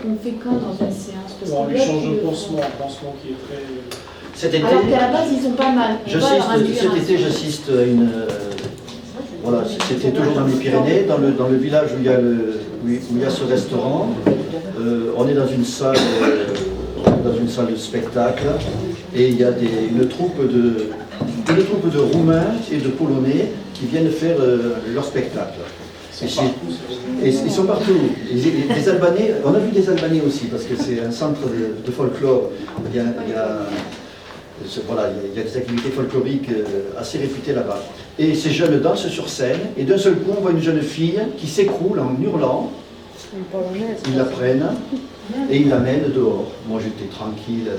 on fait quand dans une séance? Parce On que lui là, change tu de le pansement, fais. un pansement qui est très... Cet été, Alors qu'à la base, ils ont pas mal. On va leur induire cet un été, songe. j'assiste à une... voilà, c'était toujours dans les Pyrénées, dans le village où il y a ce restaurant. On est dans une salle de spectacle et il y a une troupe de Roumains et de Polonais qui viennent faire leur spectacle. Et ils sont partout. Des Albanais, on a vu des Albanais aussi, parce que c'est un centre de folklore. Il y a des activités folkloriques assez réputées là-bas. Et ces jeunes dansent sur scène, et d'un seul coup, on voit une jeune fille qui s'écroule en hurlant. Ils la prennent et ils l'amènent dehors. Moi, j'étais tranquille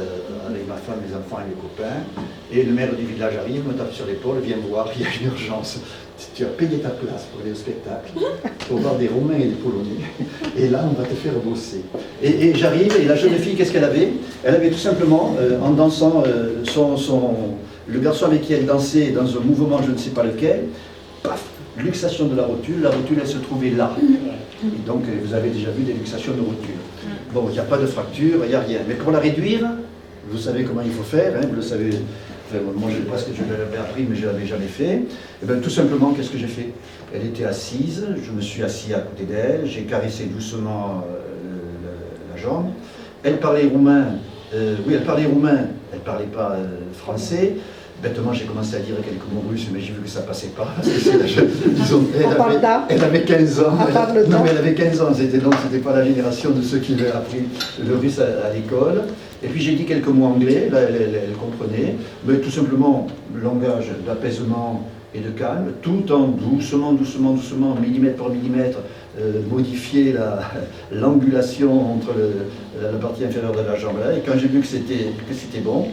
avec ma femme, mes enfants et mes copains. Et le maire du village arrive, me tape sur l'épaule, vient me voir, il y a une urgence. Tu as payé ta place pour aller au spectacle, pour voir des Roumains et des Polonais. Et là, on va te faire bosser. Et j'arrive, et la jeune fille, qu'est-ce qu'elle avait? Elle avait tout simplement, en dansant, le garçon avec qui elle dansait dans un mouvement, je ne sais pas lequel, paf, luxation de la rotule elle se trouvait là. Et donc, vous avez déjà vu des luxations de rotule. Bon, il n'y a pas de fracture, il n'y a rien. Mais pour la réduire, vous savez comment il faut faire, hein, vous le savez. Enfin, moi, je l'avais appris, mais je ne l'avais jamais fait. Et bien, tout simplement, qu'est-ce que j'ai fait? Elle était assise, je me suis assis à côté d'elle, j'ai caressé doucement la jambe. Elle parlait roumain, elle parlait roumain, elle ne parlait pas français. Bêtement, j'ai commencé à dire quelques mots russes, mais j'ai vu que ça ne passait pas. Disons, elle avait 15 ans. Non, mais elle avait 15 ans, donc c'était pas la génération de ceux qui avaient appris le russe à l'école. Et puis j'ai dit quelques mots anglais, là elle comprenait, mais tout simplement langage d'apaisement et de calme, tout en doucement, millimètre par millimètre, modifier l'angulation entre la partie inférieure de la jambe là. Et quand j'ai vu que c'était bon,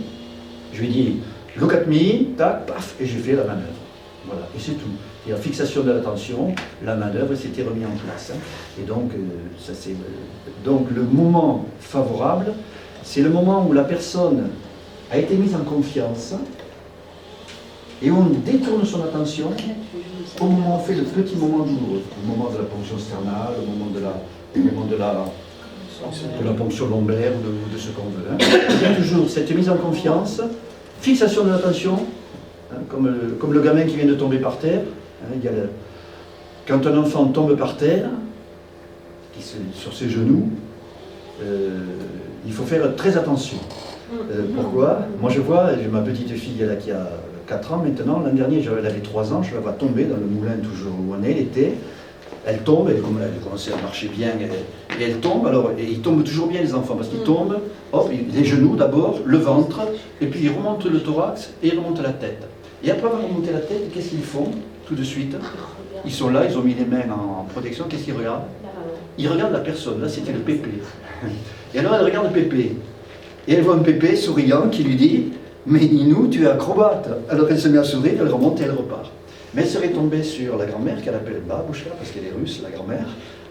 je lui ai dit look at me, tac, paf, et j'ai fait la manœuvre. Voilà, et c'est tout. Et la fixation de l'attention, la manœuvre s'était remise en place. Et donc, donc le moment favorable, c'est le moment où la personne a été mise en confiance et on détourne son attention au moment où on fait le petit moment douloureux, le moment de la ponction sternale, le moment de la ponction lombaire ou de ce qu'on veut. Hein. Il y a toujours cette mise en confiance, fixation de l'attention, hein, comme le gamin qui vient de tomber par terre. Hein, quand un enfant tombe par terre, sur ses genoux, il faut faire très attention. Pourquoi? Moi je vois, j'ai ma petite fille là, qui a 4 ans maintenant, l'an dernier elle avait 3 ans, je la vois tomber dans le moulin toujours où on est l'été. Elle tombe, elle commençait à marcher bien, et elle tombe, et ils tombent toujours bien les enfants, parce qu'ils tombent, hop, les genoux d'abord, le ventre, et puis ils remontent le thorax et ils remontent la tête. Et après avoir remonté la tête, qu'est-ce qu'ils font tout de suite? Ils sont là, ils ont mis les mains en protection, qu'est-ce qu'ils regardent? Ils regardent la personne, là c'était le pépé. Et alors elle regarde Pépé, et elle voit un Pépé souriant qui lui dit « Mais Ninou, tu es acrobate !» Alors elle se met à sourire, elle remonte et elle repart. Mais elle serait tombée sur la grand-mère qu'elle appelle Babouchka, parce qu'elle est russe, la grand-mère.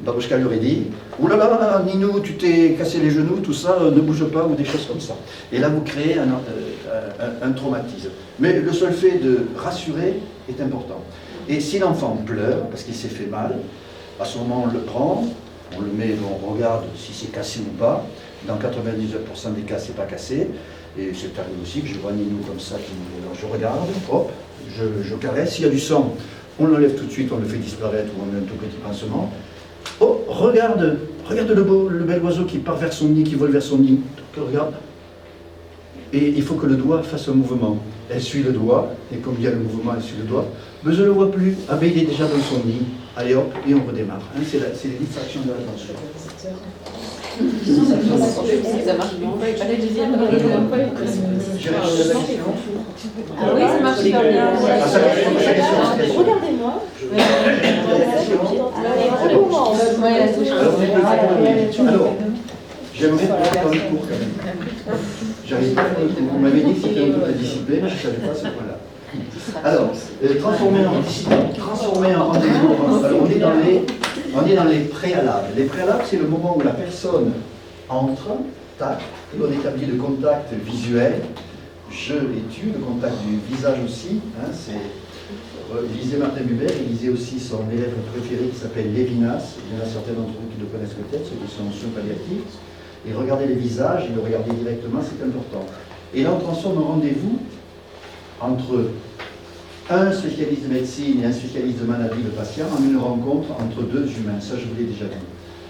Babouchka lui aurait dit « Ouh là là, Ninou, tu t'es cassé les genoux, tout ça, ne bouge pas » ou des choses comme ça. Et là, vous créez un traumatisme. Mais le seul fait de rassurer est important. Et si l'enfant pleure, parce qu'il s'est fait mal, à ce moment, on le prend, on le met, on regarde si c'est cassé ou pas. Dans 99% des cas, c'est pas cassé. Et c'est arrivé aussi que je vois Ninou comme ça, alors je regarde, hop, je caresse. S'il y a du sang, on l'enlève tout de suite, on le fait disparaître ou on met un tout petit pansement. Oh, regarde le bel oiseau qui part vers son nid, qui vole vers son nid. Regarde. Et il faut que le doigt fasse un mouvement. Elle suit le doigt, et comme il y a le mouvement, elle suit le doigt. Mais je ne le vois plus. Ah ben il est déjà dans son nid. Allez hop, et on redémarre. Hein, c'est les distractions de l'attention. Ça marche bien. Ah oui, ça marche super bien. Regardez-moi. Alors, j'aimerais faire un cours quand même. J'arrive pas à faire un cours. On m'avait dit que c'était un peu de discipline, je ne savais pas ce point-là. Alors, transformer en rendez-vous. Alors, on est dans les préalables. Les préalables, c'est le moment où la personne entre, tac, et on établit le contact visuel, je et tu, le contact du visage aussi, hein, lisez Martin Buber, il lisait aussi son élève préféré qui s'appelle Lévinas. Il y en a certains d'entre vous qui le connaissent peut-être, ceux qui sont en soins palliatifs. Et regardez les visages, et le regarder directement, c'est important. Et là, on transforme un rendez-vous entre un spécialiste de médecine et un spécialiste de maladie, le patient, en une rencontre entre deux humains. Ça, je vous l'ai déjà dit.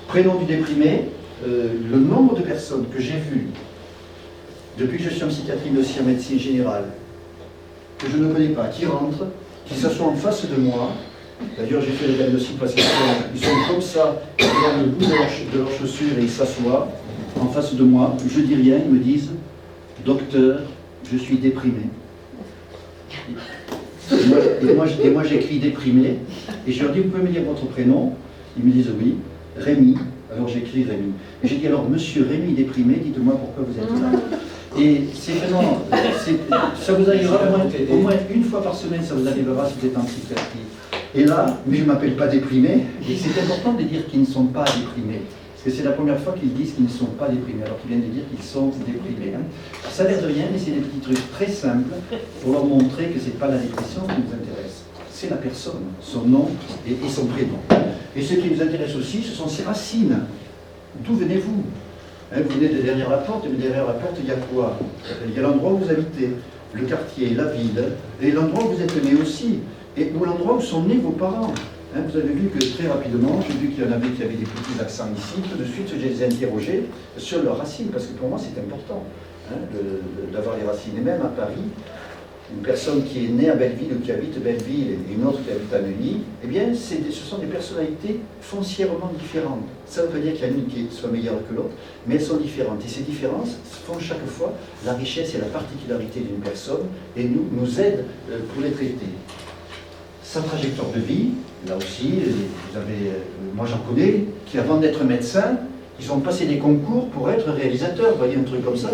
Prénom du déprimé, le nombre de personnes que j'ai vues depuis que je suis en psychiatrie, mais aussi en médecine générale, que je ne connais pas, qui rentrent, qui s'assoient en face de moi. D'ailleurs, j'ai fait le diagnostic parce qu'ils sont comme ça, ils ont le bout de leur chaussure et ils s'assoient en face de moi. Je dis rien, ils me disent « Docteur, je suis déprimé ». Et moi j'écris déprimé, et je leur dis, vous pouvez me dire votre prénom? Ils me disent oui, Rémi. Alors j'écris Rémi. Et j'ai dit, alors monsieur Rémi déprimé, dites-moi pourquoi vous êtes là. Et c'est vraiment, ça vous arrivera au moins une fois par semaine, ça vous arrivera si vous êtes en psychiatrie. Et là, mais je ne m'appelle pas déprimé, et c'est important de dire qu'ils ne sont pas déprimés. Parce que c'est la première fois qu'ils disent qu'ils ne sont pas déprimés, alors qu'ils viennent de dire qu'ils sont déprimés. Hein. Ça n'a l'air de rien, mais c'est des petits trucs très simples pour leur montrer que ce n'est pas la dépression qui nous intéresse. C'est la personne, son nom et son prénom. Et ce qui nous intéresse aussi, ce sont ses racines. D'où venez-vous? Hein, vous venez de derrière la porte, mais derrière la porte, il y a quoi? Il y a l'endroit où vous habitez, le quartier, la ville, et l'endroit où vous êtes né aussi, et ou l'endroit où sont nés vos parents. Hein, vous avez vu que très rapidement, j'ai vu qu'il y en avait qui avaient des petits accents ici, tout de suite je les ai interrogés sur leurs racines, parce que pour moi c'est important hein, d'avoir les racines. Et même à Paris, une personne qui est née à Belleville ou qui habite Belleville et une autre qui habite à Neuilly, eh bien ce sont des personnalités foncièrement différentes. Ça ne veut pas dire qu'il y en a une qui soit meilleure que l'autre, mais elles sont différentes. Et ces différences font chaque fois la richesse et la particularité d'une personne et nous aident pour les traiter. Sa trajectoire de vie, là aussi, vous avez, moi j'en connais, qui avant d'être médecin, ils ont passé des concours pour être réalisateurs. Vous voyez, un truc comme ça,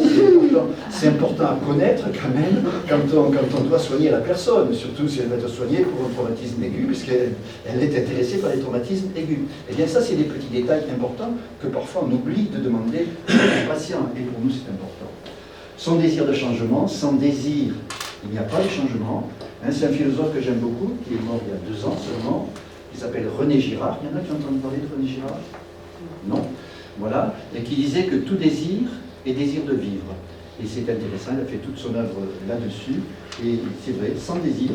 c'est important à connaître quand même quand on doit soigner la personne, surtout si elle va être soignée pour un traumatisme aigu, puisqu'elle est intéressée par les traumatismes aigus. Et bien ça, c'est des petits détails importants que parfois on oublie de demander aux patients, et pour nous c'est important. Son désir de changement, sans désir, il n'y a pas de changement. Hein, c'est un philosophe que j'aime beaucoup, qui est mort il y a 2 ans seulement, qui s'appelle René Girard. Il y en a qui ont entendu parler de René Girard? Non. Voilà. Et qui disait que tout désir est désir de vivre. Et c'est intéressant, il a fait toute son œuvre là-dessus. Et c'est vrai, sans désir,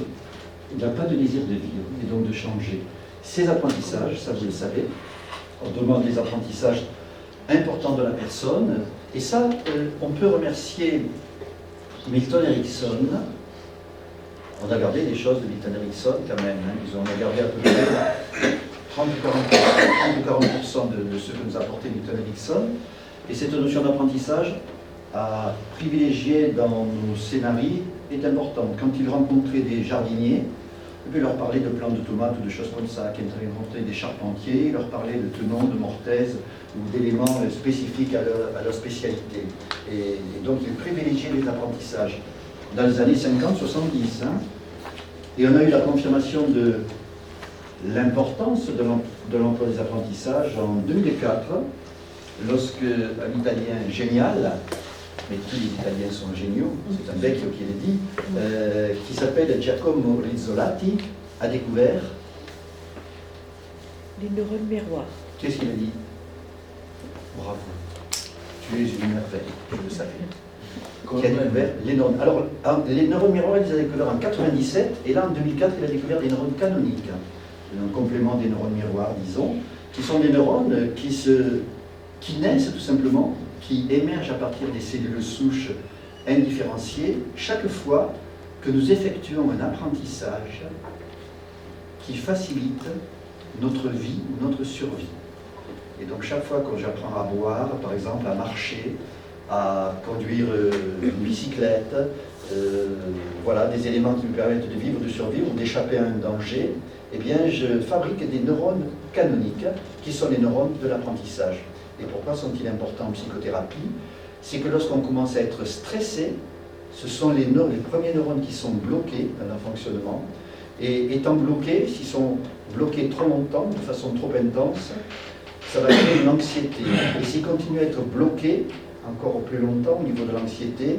il n'y a pas de désir de vivre, et donc de changer. Ces apprentissages, ça vous le savez, on demande des apprentissages importants de la personne. Et ça, on peut remercier Milton Erickson. On a gardé des choses de Milton Erickson quand même. Hein. Ils ont gardé à peu près 30 ou 40% de ce que nous a apporté Milton Erickson. Et cette notion d'apprentissage à privilégier dans nos scénarios est importante. Quand il rencontrait des jardiniers, il peut leur parler de plantes de tomates ou de choses comme ça. Quand il rencontrait des charpentiers, il leur parlait de tenons, de mortaises ou d'éléments spécifiques à leur spécialité. Et donc il privilégiait les apprentissages. Dans les années 50-70. Hein. Et on a eu la confirmation de l'importance de l'emploi des apprentissages en 2004, lorsque un Italien génial, mais tous les Italiens sont géniaux, c'est un vecchio qui l'a dit, qui s'appelle Giacomo Rizzolatti, a découvert... Les neurones miroirs. Qu'est-ce qu'il a dit? Bravo, tu es une merveille, je le savais. Qui a découvert les neurones. Alors, les neurones miroirs, il les a découverts en 97, et là, en 2004, il a découvert les neurones canoniques, un complément des neurones miroirs, disons, qui sont des neurones qui naissent tout simplement, qui émergent à partir des cellules souches indifférenciées, chaque fois que nous effectuons un apprentissage qui facilite notre vie ou notre survie. Et donc, chaque fois que j'apprends à boire, par exemple, à marcher, à conduire une bicyclette, voilà, des éléments qui me permettent de vivre, de survivre ou d'échapper à un danger, eh bien, je fabrique des neurones canoniques qui sont les neurones de l'apprentissage. Et pourquoi sont-ils importants en psychothérapie? C'est que lorsqu'on commence à être stressé, ce sont les premiers neurones qui sont bloqués dans leur fonctionnement. Et étant bloqués, s'ils sont bloqués trop longtemps, de façon trop intense, ça va créer une anxiété. Et s'ils continuent à être bloqués encore plus longtemps au niveau de l'anxiété,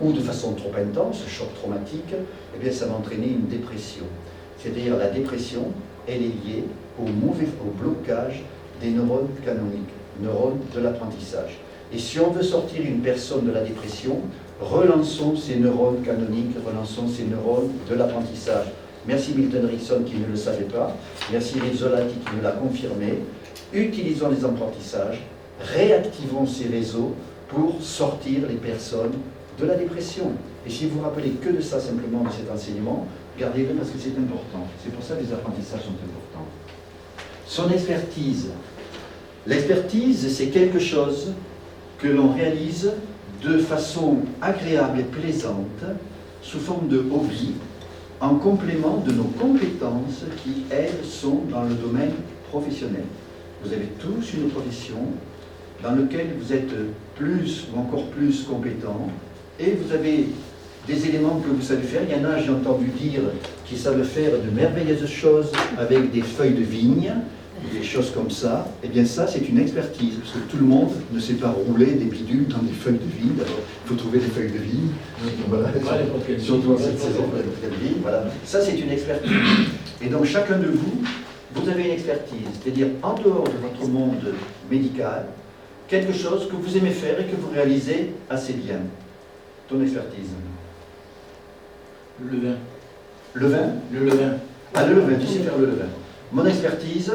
ou de façon trop intense, choc traumatique, eh bien ça va entraîner une dépression. C'est-à-dire la dépression, elle est liée au blocage des neurones canoniques, neurones de l'apprentissage. Et si on veut sortir une personne de la dépression, relançons ces neurones canoniques, relançons ces neurones de l'apprentissage. Merci Milton Erickson qui ne le savait pas, merci Rizzolatti qui nous l'a confirmé. Utilisons les apprentissages, réactivons ces réseaux pour sortir les personnes de la dépression. Et si vous vous rappelez que de ça simplement de cet enseignement, gardez-le parce que c'est important. C'est pour ça que les apprentissages sont importants. Son expertise. L'expertise, c'est quelque chose que l'on réalise de façon agréable et plaisante, sous forme de hobby, en complément de nos compétences qui, elles, sont dans le domaine professionnel. Vous avez tous une profession dans laquelle vous êtes plus ou encore plus compétent et vous avez des éléments que vous savez faire. Il y en a, j'ai entendu dire, qui savent faire de merveilleuses choses avec des feuilles de vigne, des choses comme ça. Eh bien ça, c'est une expertise, parce que tout le monde ne sait pas rouler des bidules dans des feuilles de vigne. Alors, il faut trouver des feuilles de vigne. Voilà. Surtout en cette saison, de vigne. Voilà. Ça, c'est une expertise. Et donc, chacun de vous, vous avez une expertise, c'est-à-dire en dehors de votre monde médical, quelque chose que vous aimez faire et que vous réalisez assez bien. Ton expertise. Le levain. Le vin? Le levain. Ah, le levain, tu sais faire le levain. Mon expertise,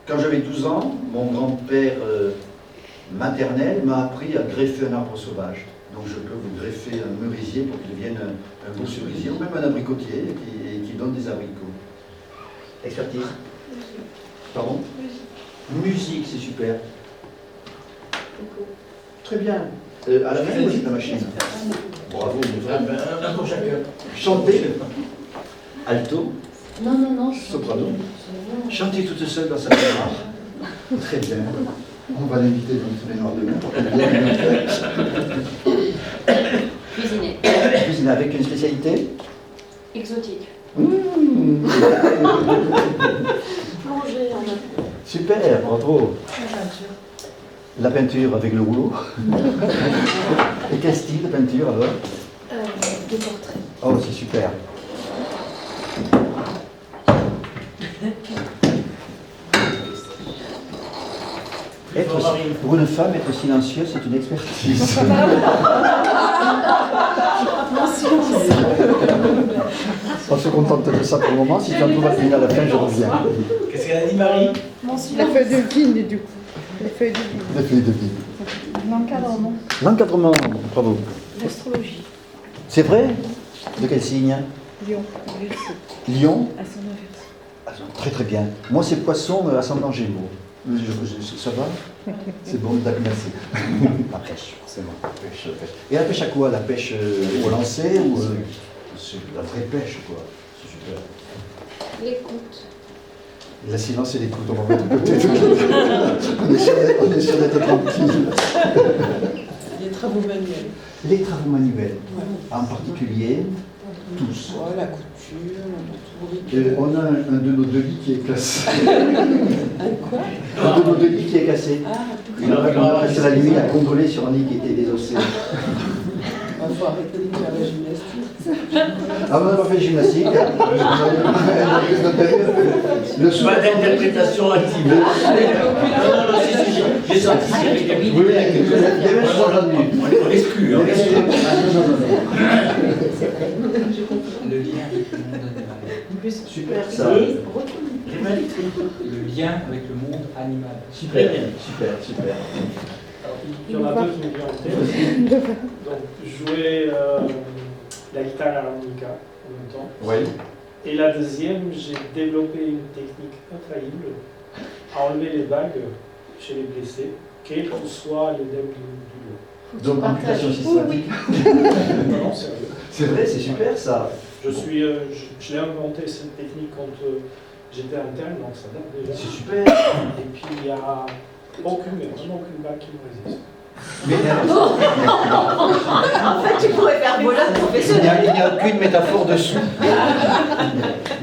quand j'avais 12 ans, mon grand-père maternel m'a appris à greffer un arbre sauvage. Donc je peux vous greffer un merisier pour qu'il devienne un beau cerisier, ou même un abricotier qui donne des abricots. Expertise? Pardon? Musique, c'est super. Très bien. À la main ou à la machine? Bravo, Un pour chacun. Chanter. Alto. Non. Soprano. Chanter toute seule dans sa baignoire. Très bien. On va l'inviter dans une baignoire demain pour qu'elle vienne. Cuisiner. Cuisiner avec une spécialité? Exotique. Plonger en nature. Super, bravo. La peinture avec le rouleau. Et quel style de peinture alors? Des portraits. Oh, c'est super. Pour une femme, être silencieuse, c'est une expertise. On se contente de ça pour le moment. Si tu en trouves à la fin, je reviens. Qu'est-ce qu'elle a dit, Marie? La feuille de vigne, du coup. La feuille de vigne. La feuille de vie. L'encadrement. L'encadrement, bravo. L'astrologie. C'est vrai? De quel signe? Lion. Lion? À son inverse. Ah, très très bien. Moi, c'est poisson ascendant Gémeaux. Ça va? C'est bon, d'accord, merci. La pêche, forcément. La pêche. Et la pêche à quoi? La pêche au lancer ou c'est la vraie pêche, quoi. C'est super. L'écoute. La silence et l'écoute, on va mettre de côté. On est sûr d'être tranquille. Les travaux manuels. Les travaux manuels, en particulier, tous. Ouais, la couture, On a un de nos deux lits qui est cassé. quoi? Un de nos deux lits qui est cassé. Ah, On a passé la nuit à condoler sur un lit qui était désossé. il faut arrêter de faire la gymnastique. Ah, on n'a pas fait de gymnastique. Le Pas sous-entendu. d'interprétation active. Non, si, j'ai senti avec la Oui, il y avait un sous-entendu. On l'exclut. Il y avait un sous-entendu. Ah, non. Le lien avec le monde animal. Super ça. Le lien avec le monde animal. Super, super. Il y en a deux qui me viennent en tête. Donc, jouer la guitare à l'harmonica en même temps. Oui. Et la deuxième, j'ai développé une technique infaillible à enlever les bagues chez les blessés, quel que soit l'œdème du dos. Donc, amputation systématique. Non, sérieux. C'est vrai, c'est super ça. Je l'ai inventé cette technique quand j'étais interne, donc ça date déjà. C'est super. Et puis il n'y a vraiment aucune bague qui me résiste. Mais En fait, tu pourrais faire voleur professionnel. il n'y a aucune métaphore dessous.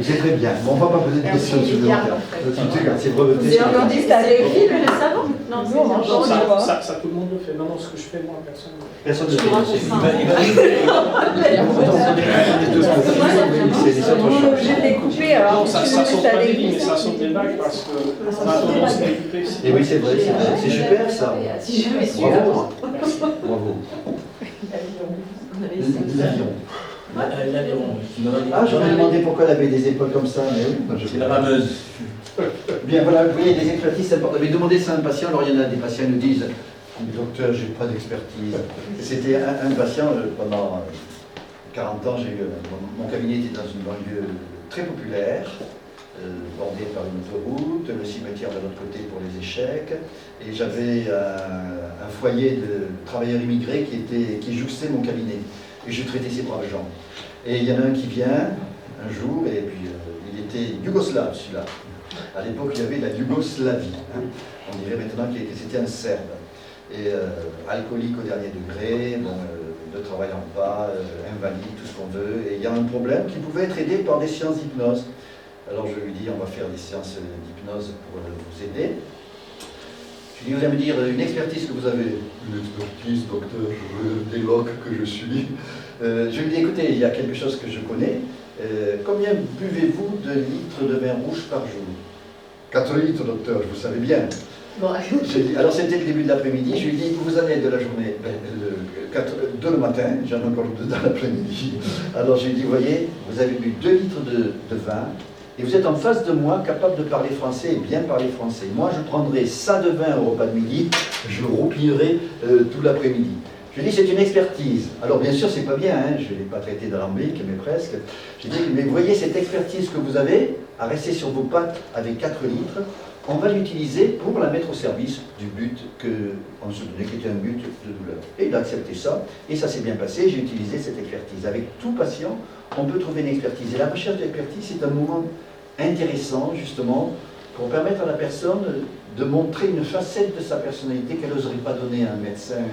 C'est très bien. Bon, on ne va pas poser de questions supplémentaires. C'est breveté. C'est encore dit, t'as les films et le savon? Non, Nous, on mange Non, on y va. ça, tout le monde le fait. Non, ce que je fais, moi, personne. Personne ne Je me raconte fait. pas. C'est des autres On est choses. obligé de les couper, alors Non, que ça tu saute veux pas t'aller des lignes, mais couper. ça saute des bagues parce que on a tendance à écouter. Et oui, c'est vrai, c'est vrai. C'est super ça. Si jamais su. Bravo. Merci. Bravo. On avait L'avion. L'avion. Ah, je me demandais pourquoi elle avait des épaules comme ça, mais oui. C'est la rameuse. Bien, voilà, vous voyez, des expertises, c'est important. Mais demandez ça à un patient, alors il y en a des patients qui nous disent docteur, j'ai pas d'expertise. C'était un patient, pendant 40 ans, mon cabinet était dans une banlieue très populaire, bordée par une autoroute, le cimetière de l'autre côté pour les échecs, et j'avais un foyer de travailleurs immigrés qui jouxtait mon cabinet. Et je traitais ces braves gens. Et il y en a un qui vient un jour, et puis il était yougoslave celui-là. À l'époque, il y avait la Yougoslavie. Hein. On dirait maintenant que c'était un Serbe. Et alcoolique au dernier degré, bon, ne travaillant pas, invalide, tout ce qu'on veut. Et il y a un problème qui pouvait être aidé par des séances d'hypnose. Alors je lui dis, on va faire des séances d'hypnose pour vous aider. Je lui dis, vous allez me dire une expertise que vous avez. Une expertise, docteur, d'éloque que je suis. Je lui dis, écoutez, il y a quelque chose que je connais. Combien buvez-vous de litres de vin rouge par jour? 4 litres, docteur, vous savez bien. Alors c'était le début de l'après-midi, je lui dis, vous en êtes de la journée 2 le matin, j'en ai encore 2 dans l'après-midi. Alors je lui dis, vous voyez, vous avez bu 2 litres de vin, et vous êtes en face de moi capable de parler français et bien parler français. Moi je prendrai ça de vin au repas de midi, je roupillerai tout l'après-midi. Je lui dis, c'est une expertise. Alors bien sûr, c'est pas bien, hein, je ne l'ai pas traité d'alambic, mais presque. Je lui dis, mais vous voyez cette expertise que vous avez, à rester sur vos pattes avec 4 litres, on va l'utiliser pour la mettre au service du but qu'on se donnait, qui était un but de douleur. Et il a accepté ça, et ça s'est bien passé, j'ai utilisé cette expertise. Avec tout patient, on peut trouver une expertise. Et la recherche d'expertise, c'est un moment intéressant, justement, pour permettre à la personne de montrer une facette de sa personnalité qu'elle n'oserait pas donner à un médecin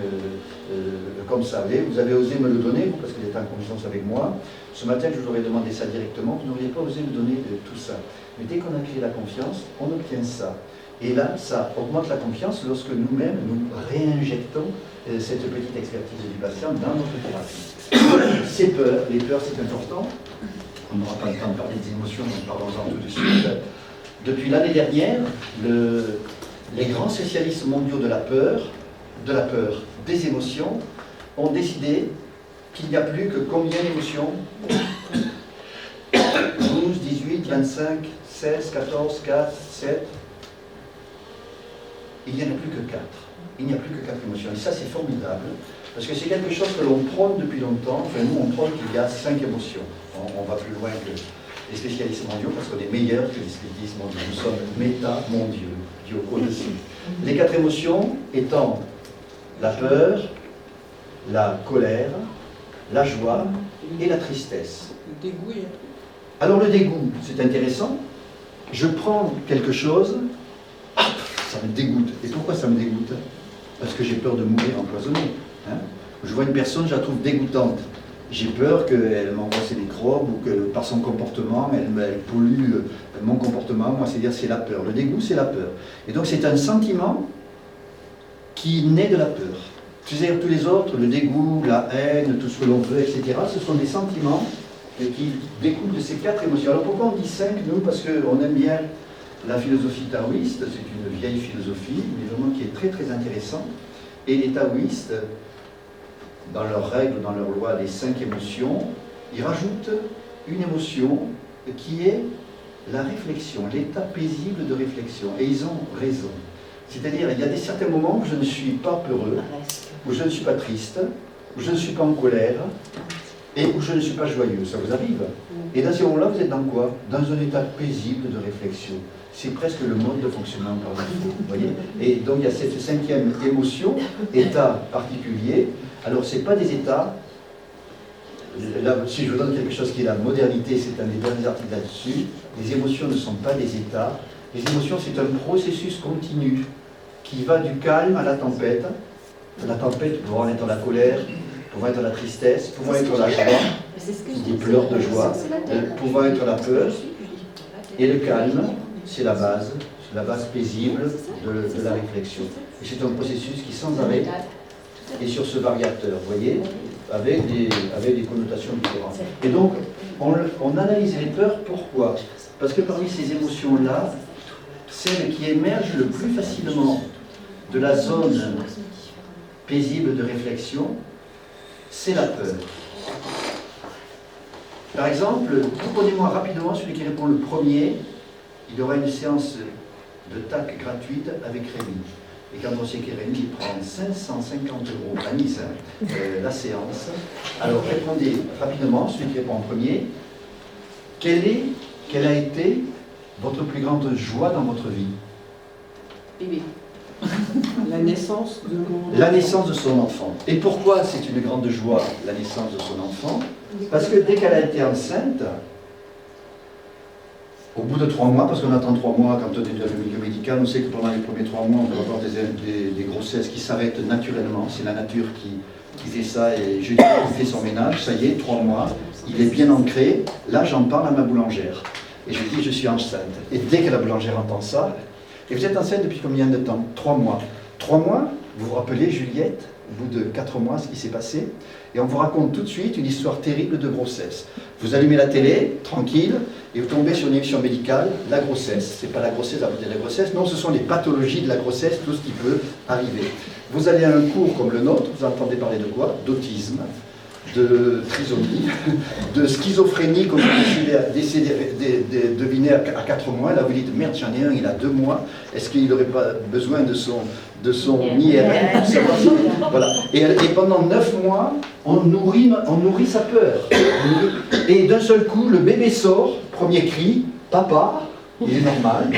comme ça. Vous avez osé me le donner, vous, parce que vous êtes en confiance avec moi. Ce matin, je vous aurais demandé ça directement, vous n'auriez pas osé me donner tout ça. Mais dès qu'on a créé la confiance, on obtient ça. Et là, ça augmente la confiance lorsque nous-mêmes, nous réinjectons cette petite expertise du patient dans notre thérapie. Ces peurs, les peurs, c'est important. On n'aura pas le temps de parler des émotions, mais parlons-en tout de suite. Depuis l'année dernière, les grands spécialistes mondiaux de la peur, des émotions, ont décidé qu'il n'y a plus que combien d'émotions 12, 18, 25, 16, 14, 4, 7. Il n'y en a plus que 4. Il n'y a plus que 4 émotions. Et ça, c'est formidable, parce que c'est quelque chose que l'on prône depuis longtemps. Enfin, nous, on prône qu'il y a 5 émotions. On va plus loin que les spécialistes mondiaux, parce qu'on est meilleurs que les spécialistes mondiaux. Nous sommes méta-mondiaux, Dieu au-dessus. Les 4 émotions étant la peur, la colère, la joie et la tristesse. Le dégoût, il y a tout. Alors le dégoût, c'est intéressant. Je prends quelque chose, ça me dégoûte. Et pourquoi ça me dégoûte? Parce que j'ai peur de mourir empoisonné. Hein? Je vois une personne, je la trouve dégoûtante. J'ai peur qu'elle m'envoie ses microbes ou que par son comportement, elle pollue mon comportement. Moi, c'est-à-dire c'est la peur. Le dégoût, c'est la peur. Et donc c'est un sentiment qui naît de la peur. C'est-à-dire tous les autres, le dégoût, la haine, tout ce que l'on veut, etc., ce sont des sentiments qui découlent de ces 4 émotions. Alors pourquoi on dit 5, nous? Parce qu'on aime bien la philosophie taoïste, c'est une vieille philosophie, mais vraiment qui est très très intéressante. Et les taoïstes, dans leurs règles, dans leurs lois, les 5 émotions, ils rajoutent une émotion qui est la réflexion, l'état paisible de réflexion. Et ils ont raison. C'est-à-dire, il y a certains moments où je ne suis pas peureux, où je ne suis pas triste, où je ne suis pas en colère, et où je ne suis pas joyeux. Ça vous arrive? Et dans ce moment-là, vous êtes dans quoi? Dans un état paisible de réflexion. C'est presque le mode de fonctionnement par défaut, vous voyez? Et donc il y a cette 5e émotion, état particulier. Alors ce n'est pas des états, là, si je vous donne quelque chose qui est la modernité, c'est un des derniers articles là-dessus, les émotions ne sont pas des états. Les émotions, c'est un processus continu qui va du calme à la tempête, La tempête, pouvant être la colère, pouvant être la tristesse, pouvant être la joie, des pleurs de joie, pouvant être la peur. Et le calme, c'est la base paisible de la réflexion. Et c'est un processus qui, sans arrêt, est sur ce variateur, vous voyez, avec des connotations différentes. Et donc, on analyse les peurs, pourquoi? Parce que parmi ces émotions-là, celle qui émerge le plus facilement de la zone paisible de réflexion, c'est la peur. Par exemple, prenez-moi rapidement celui qui répond le premier. Il y aura une séance de TAC gratuite avec Rémi. Et quand on sait que Rémi prend 550 € à Nice, la séance, alors répondez rapidement, celui qui répond en premier. Quelle a été votre plus grande joie dans votre vie? Bébé. La naissance de mon... La naissance de son enfant. Et pourquoi c'est une grande joie, la naissance de son enfant? Parce que dès qu'elle a été enceinte, au bout de 3 mois, parce qu'on attend 3 mois quand on est dans le milieu médical, on sait que pendant les premiers 3 mois, on peut avoir des grossesses qui s'arrêtent naturellement. C'est la nature qui fait ça. Et Julie fait son ménage, ça y est, 3 mois, il est bien ancré. Là, j'en parle à ma boulangère. Et je lui dis, je suis enceinte. Et dès que la boulangère entend ça, et vous êtes enceinte depuis combien de temps? 3 mois. 3 mois, vous vous rappelez, Juliette, au bout de 4 mois, ce qui s'est passé? Et on vous raconte tout de suite une histoire terrible de grossesse. Vous allumez la télé, tranquille, et vous tombez sur une émission médicale, la grossesse. C'est pas la grossesse à côté de la grossesse, non, ce sont les pathologies de la grossesse, tout ce qui peut arriver. Vous allez à un cours comme le nôtre, vous entendez parler de quoi? D'autisme, de trisomie, de schizophrénie, comme vous avez deviné à 4 mois. Là, vous dites, merde, j'en ai un, il a 2 mois. Est-ce qu'il n'aurait pas besoin de son IRM pour savoir si... Voilà. Et pendant 9 mois, on nourrit sa peur. Et d'un seul coup, le bébé sort, premier cri, papa, il est normal.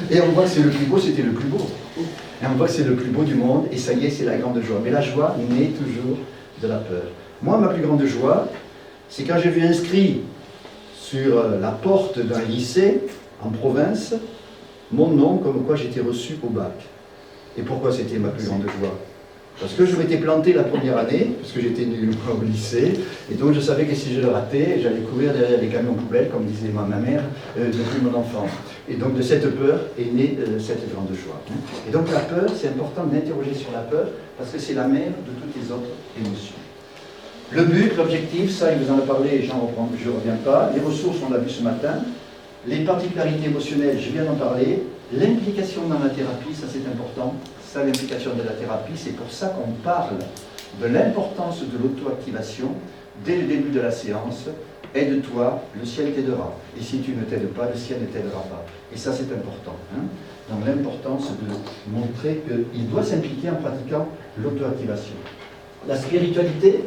Et on voit que c'est le plus beau, c'était le plus beau. Et on voit que c'est le plus beau du monde, et ça y est, c'est la grande joie. Mais la joie naît toujours de la peur. Moi, ma plus grande joie, c'est quand j'ai vu inscrit sur la porte d'un lycée en province mon nom, comme quoi j'étais reçu au bac. Et pourquoi c'était ma plus grande joie? Parce que je m'étais planté la première année, parce que j'étais nul au lycée, et donc je savais que si je le ratais, j'allais courir derrière les camions poubelles, comme disait ma mère, depuis mon enfance. Et donc de cette peur est née cette grande joie. Et donc la peur, c'est important d'interroger sur la peur, parce que c'est la mère de toutes les autres émotions. Le but, l'objectif, ça il vous en a parlé, je ne reviens pas. Les ressources, on l'a vu ce matin. Les particularités émotionnelles, je viens d'en parler. L'implication dans la thérapie, ça c'est important. Ça, l'implication de la thérapie, c'est pour ça qu'on parle de l'importance de l'auto-activation dès le début de la séance. Aide-toi, le ciel t'aidera. Et si tu ne t'aides pas, le ciel ne t'aidera pas. Et ça, c'est important. Donc l'importance de montrer qu'il doit s'impliquer en pratiquant l'auto-activation. La spiritualité,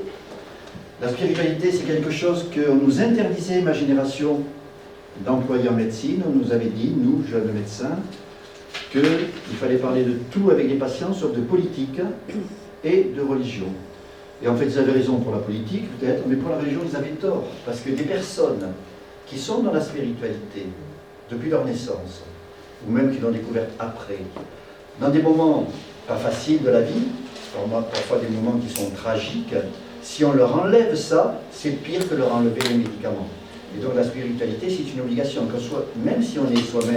c'est quelque chose qu'on nous interdisait, ma génération d'employés en médecine. On nous avait dit, nous, jeunes médecins, qu'il fallait parler de tout avec les patients, sauf de politique et de religion. Et en fait, ils avaient raison pour la politique, peut-être, mais pour la religion, ils avaient tort. Parce que des personnes qui sont dans la spiritualité depuis leur naissance, ou même qui l'ont découverte après, dans des moments pas faciles de la vie, parfois des moments qui sont tragiques, si on leur enlève ça, c'est pire que leur enlever les médicaments. Et donc la spiritualité, c'est une obligation, même si on est soi-même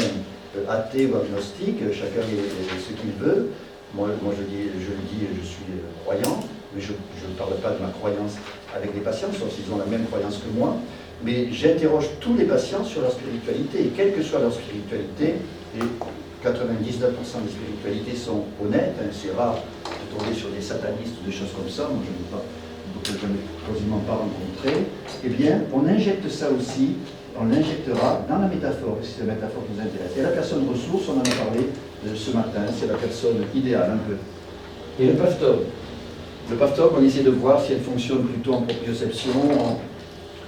athée ou agnostique, chacun est ce qu'il veut. Moi je le dis, je suis croyant, mais je ne parle pas de ma croyance avec les patients, sauf s'ils ont la même croyance que moi. Mais j'interroge tous les patients sur leur spiritualité, et quelle que soit leur spiritualité, et 99% des spiritualités sont honnêtes, c'est rare de tomber sur des satanistes ou des choses comme ça, moi je n'ai quasiment pas rencontré, eh bien on injecte ça aussi, on l'injectera dans la métaphore, si c'est la métaphore qui nous intéresse. Et la personne ressource, on en a parlé ce matin, c'est la personne idéale un peu. Et le PAFTOB. Le PAFTOB, on essaie de voir si elle fonctionne plutôt en proprioception,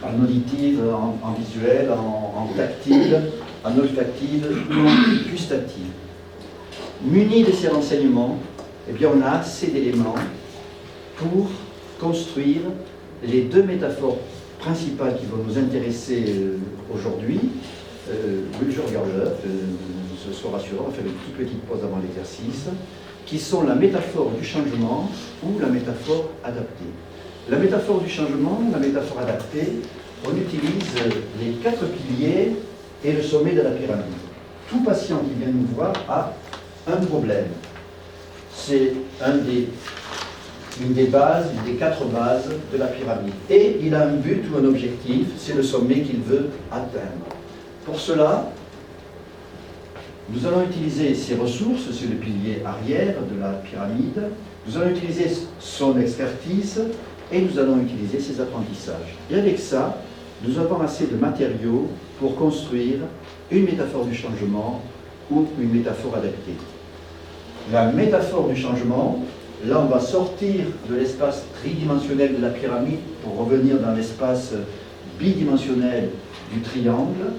en auditive, en visuel, en tactile, en olfactive ou en gustative. Muni de ces renseignements, eh bien on a assez d'éléments pour construire les 2 métaphores principales qui vont nous intéresser aujourd'hui. Oui, je regarde l'heure, ce soit rassurant, on fait une toute petite pause avant l'exercice. qui sont la métaphore du changement ou la métaphore adaptée. La métaphore du changement, la métaphore adaptée, on utilise les 4 piliers et le sommet de la pyramide. Tout patient qui vient nous voir a un problème. C'est une des bases, une des 4 bases de la pyramide. Et il a un but ou un objectif, c'est le sommet qu'il veut atteindre. Pour cela, nous allons utiliser ses ressources, c'est le pilier arrière de la pyramide, nous allons utiliser son expertise et nous allons utiliser ses apprentissages. Et avec ça, nous avons assez de matériaux pour construire une métaphore du changement ou une métaphore adaptée. La métaphore du changement, là on va sortir de l'espace tridimensionnel de la pyramide pour revenir dans l'espace bidimensionnel du triangle.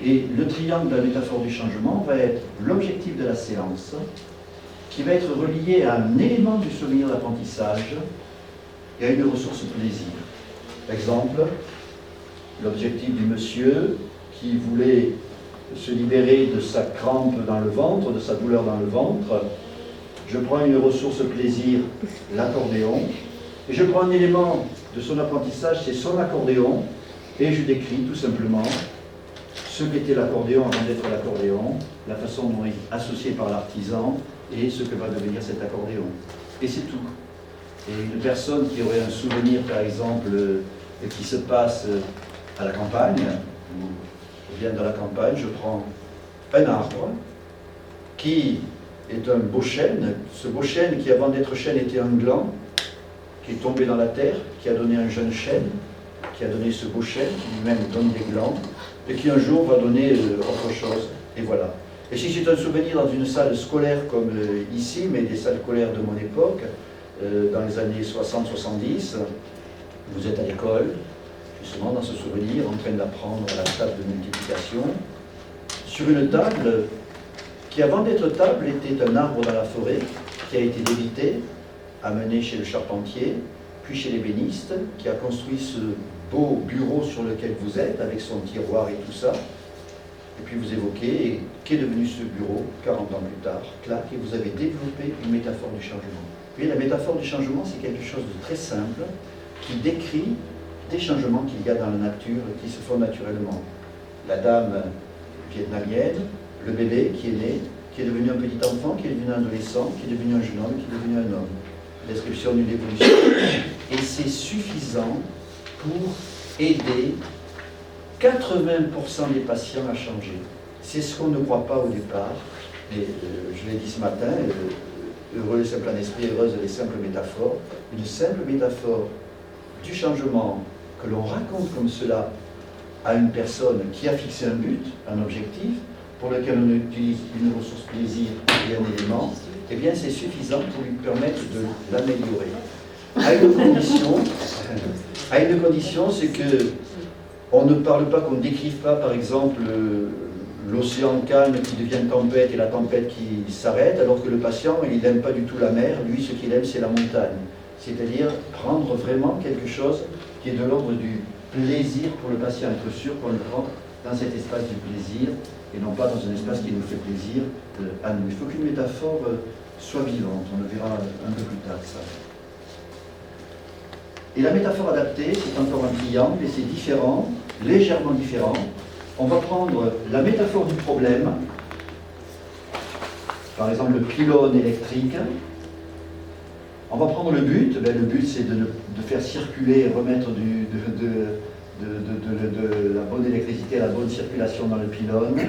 Et le triangle de la métaphore du changement va être l'objectif de la séance, qui va être relié à un élément du souvenir d'apprentissage et à une ressource plaisir. Exemple, l'objectif du monsieur qui voulait se libérer de sa crampe dans le ventre, de sa douleur dans le ventre. Je prends une ressource plaisir, l'accordéon, et je prends un élément de son apprentissage, c'est son accordéon, et je décris tout simplement ce qu'était l'accordéon avant d'être l'accordéon, la façon dont il est associé par l'artisan, et ce que va devenir cet accordéon. Et c'est tout. Et une personne qui aurait un souvenir, par exemple, qui se passe à la campagne, ou vient de la campagne, je prends un arbre qui est un beau chêne. Ce beau chêne qui, avant d'être chêne, était un gland, qui est tombé dans la terre, qui a donné un jeune chêne, qui a donné ce beau chêne, qui lui-même donne des glands, et qui un jour va donner autre chose. Et voilà. Et si c'est un souvenir dans une salle scolaire comme ici, mais des salles scolaires de mon époque, dans les années 60-70, vous êtes à l'école, justement dans ce souvenir, en train d'apprendre la table de multiplication, sur une table qui, avant d'être table, était un arbre dans la forêt, qui a été débité, amené chez le charpentier, puis chez l'ébéniste, qui a construit ce beau bureau sur lequel vous êtes, avec son tiroir et tout ça. Et puis vous évoquez, qu'est devenu ce bureau 40 ans plus tard, clac, et vous avez développé une métaphore du changement. Puis la métaphore du changement, c'est quelque chose de très simple, qui décrit des changements qu'il y a dans la nature et qui se font naturellement. La dame vietnamienne, le bébé qui est né, qui est devenu un petit enfant, qui est devenu un adolescent, qui est devenu un jeune homme, qui est devenu un homme. Description d'une évolution. Et c'est suffisant pour aider 80% des patients à changer. C'est ce qu'on ne croit pas au départ. Et je l'ai dit ce matin, heureux les simples en esprit, heureuse les simples métaphores. Une simple métaphore du changement que l'on raconte comme cela à une personne qui a fixé un but, un objectif, pour lequel on utilise une ressource plaisir et un élément, eh bien c'est suffisant pour lui permettre de l'améliorer. À une condition, c'est que on ne parle pas, qu'on ne décrive pas, par exemple, l'océan calme qui devient tempête et la tempête qui s'arrête, alors que le patient, il n'aime pas du tout la mer, lui, ce qu'il aime, c'est la montagne. C'est-à-dire prendre vraiment quelque chose qui est de l'ordre du plaisir pour le patient, être sûr qu'on le prend dans cet espace du plaisir et non pas dans un espace qui nous fait plaisir à nous. Il faut qu'une métaphore soit vivante, on le verra un peu plus tard ça. Et la métaphore adaptée, c'est encore un triangle et c'est différent, légèrement différent. On va prendre la métaphore du problème, par exemple le pylône électrique. On va prendre le but, le but c'est de faire circuler et remettre de la bonne électricité à la bonne circulation dans le pylône.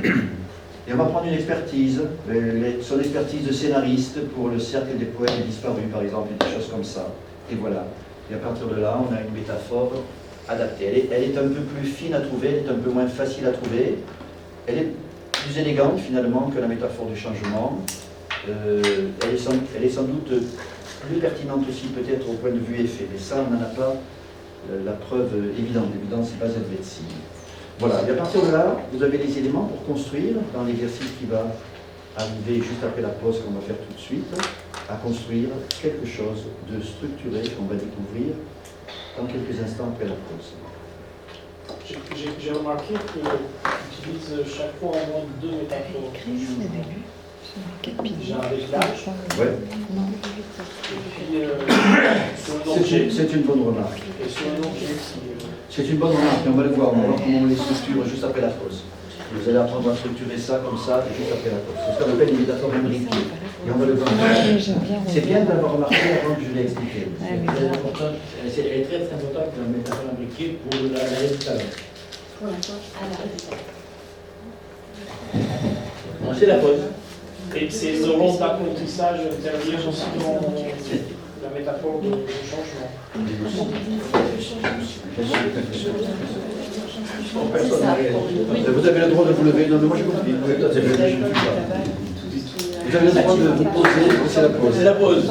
Et on va prendre une expertise, son expertise de scénariste pour le cercle des poètes disparus par exemple, des choses comme ça. Et voilà. Et à partir de là, on a une métaphore adaptée. Elle est un peu plus fine à trouver, elle est un peu moins facile à trouver. Elle est plus élégante finalement que la métaphore du changement. Elle est sans doute plus pertinente aussi peut-être au point de vue effet. Mais ça, on n'en a pas la preuve évidente. L'évidence, c'est pas Helvétie. Voilà. Et à partir de là, vous avez les éléments pour construire dans l'exercice qui va arriver juste après la pause qu'on va faire tout de suite, à construire quelque chose de structuré qu'on va découvrir dans quelques instants après la pause. J'ai remarqué qu'ils utilisent chaque fois au moins 2 métaphores. déjà un réglage, Ouais. et puis sur un objet, C'est une bonne remarque. et sur un objet qui... C'est une bonne remarque, et on va le voir. On va voir comment on les structure juste après la pause. Vous allez apprendre à structurer ça comme ça, juste après la pause. C'est ce qu'on appelle une métaphore imbriquée. Et on va le voir. C'est bien de l'avoir remarqué avant que je l'ai expliqué. C'est très important, elle est très importante la métaphore imbriquée pour la résultat. Pour la fois, à la résultat. On sait la pause. Et ces rôles d'apprentissage interviennent aussi dans la métaphore de changement. Personne n'a réagi. Vous avez le droit de vous lever. Non, mais moi j'ai compris. Vous avez le droit de vous poser, c'est la pause. C'est la pause.